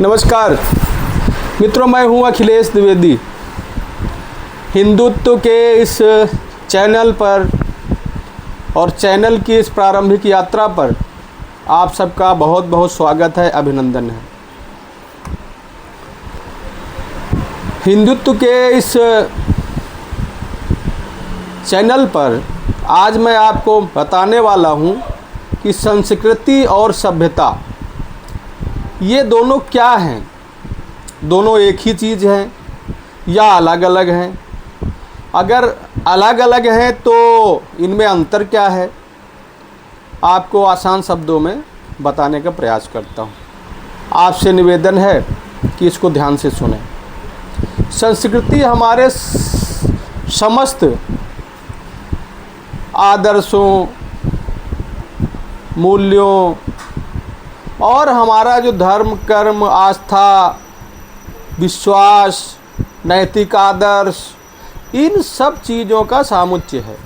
नमस्कार मित्रों, मैं हूं अखिलेश द्विवेदी। हिंदुत्व के इस चैनल पर और चैनल की इस प्रारंभिक यात्रा पर आप सबका बहुत बहुत स्वागत है, अभिनंदन है। हिंदुत्व के इस चैनल पर आज मैं आपको बताने वाला हूं कि संस्कृति और सभ्यता ये दोनों क्या हैं। दोनों एक ही चीज़ हैं या अलग अलग हैं? अगर अलग अलग हैं तो इनमें अंतर क्या है, आपको आसान शब्दों में बताने का प्रयास करता हूँ। आपसे निवेदन है कि इसको ध्यान से सुनें। संस्कृति हमारे समस्त आदर्शों, मूल्यों और हमारा जो धर्म, कर्म, आस्था, विश्वास, नैतिक आदर्श, इन सब चीज़ों का सामुच्य है।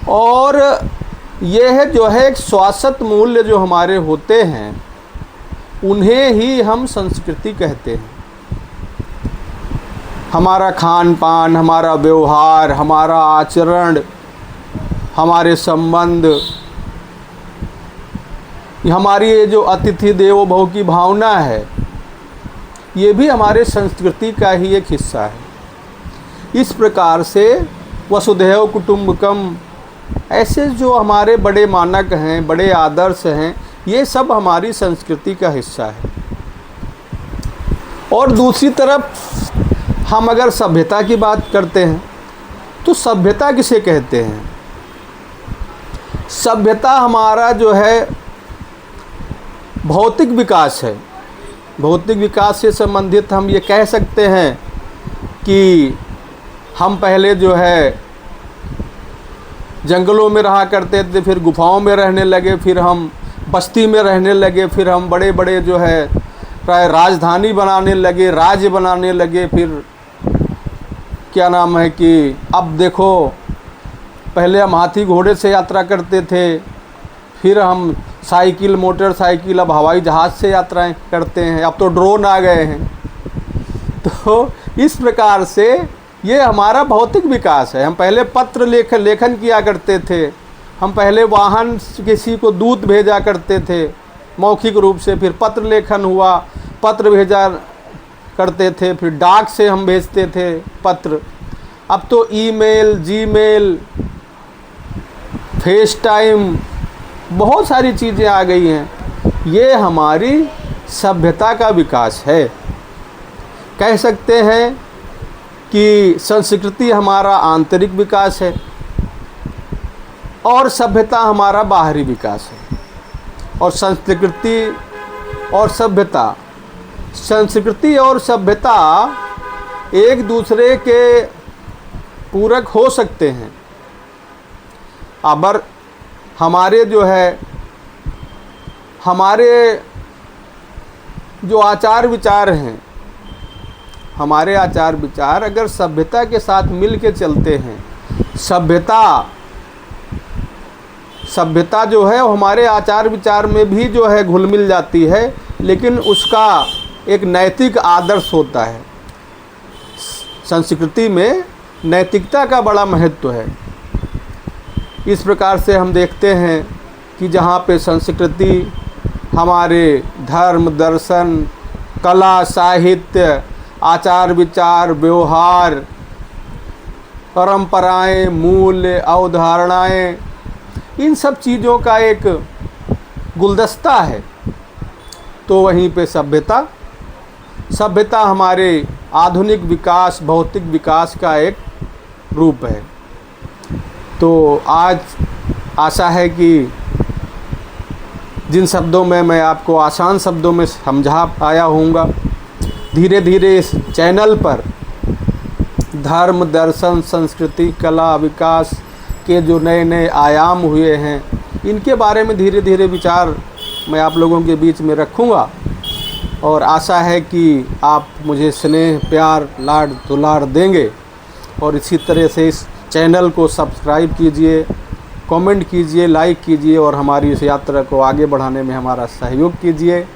और यह जो है एक शाश्वत मूल्य जो हमारे होते हैं, उन्हें ही हम संस्कृति कहते हैं। हमारा खान पान, हमारा व्यवहार, हमारा आचरण, हमारे संबंध, हमारी ये जो अतिथि देवो भव की भावना है, ये भी हमारे संस्कृति का ही एक हिस्सा है। इस प्रकार से वसुधैव कुटुंबकम, ऐसे जो हमारे बड़े मानक हैं, बड़े आदर्श हैं, ये सब हमारी संस्कृति का हिस्सा है। और दूसरी तरफ हम अगर सभ्यता की बात करते हैं तो सभ्यता किसे कहते हैं? सभ्यता हमारा जो है भौतिक विकास है। भौतिक विकास से संबंधित हम ये कह सकते हैं कि हम पहले जो है जंगलों में रहा करते थे, फिर गुफाओं में रहने लगे, फिर हम बस्ती में रहने लगे, फिर हम बड़े बड़े जो है राजधानी बनाने लगे, राज्य बनाने लगे। फिर क्या नाम है कि अब देखो, पहले हम हाथी घोड़े से यात्रा करते थे, फिर हम साइकिल, मोटरसाइकिल, अब हवाई जहाज़ से यात्राएं करते हैं, अब तो ड्रोन आ गए हैं। तो इस प्रकार से ये हमारा भौतिक विकास है। हम पहले पत्र लेखन किया करते थे, हम पहले वाहन किसी को दूत भेजा करते थे मौखिक रूप से, फिर पत्र लेखन हुआ, पत्र भेजा करते थे, फिर डाक से हम भेजते थे पत्र। अब तो ईमेल, जीमेल, फेस टाइम, बहुत सारी चीज़ें आ गई हैं। ये हमारी सभ्यता का विकास है। कह सकते हैं कि संस्कृति हमारा आंतरिक विकास है और सभ्यता हमारा बाहरी विकास है। और संस्कृति और सभ्यता एक दूसरे के पूरक हो सकते हैं। अगर हमारे जो है, हमारे जो आचार विचार हैं, हमारे आचार विचार अगर सभ्यता के साथ मिल के चलते हैं, सभ्यता जो है वो हमारे आचार विचार में भी जो है घुल मिल जाती है, लेकिन उसका एक नैतिक आदर्श होता है। संस्कृति में नैतिकता का बड़ा महत्व है। इस प्रकार से हम देखते हैं कि जहाँ पे संस्कृति हमारे धर्म, दर्शन, कला, साहित्य, आचार विचार, व्यवहार, परंपराएं, मूल्य, अवधारणाएं, इन सब चीज़ों का एक गुलदस्ता है, तो वहीं पे सभ्यता हमारे आधुनिक विकास, भौतिक विकास का एक रूप है। तो आज आशा है कि जिन शब्दों में मैं आपको आसान शब्दों में समझा पाया होऊंगा, धीरे धीरे इस चैनल पर धर्म, दर्शन, संस्कृति, कला, विकास के जो नए नए आयाम हुए हैं, इनके बारे में धीरे धीरे विचार मैं आप लोगों के बीच में रखूँगा। और आशा है कि आप मुझे स्नेह, प्यार, लाड दुलार देंगे। और इसी तरह से इस चैनल को सब्सक्राइब कीजिए, कमेंट कीजिए, लाइक कीजिए और हमारी इस यात्रा को आगे बढ़ाने में हमारा सहयोग कीजिए।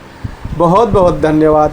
बहुत बहुत धन्यवाद।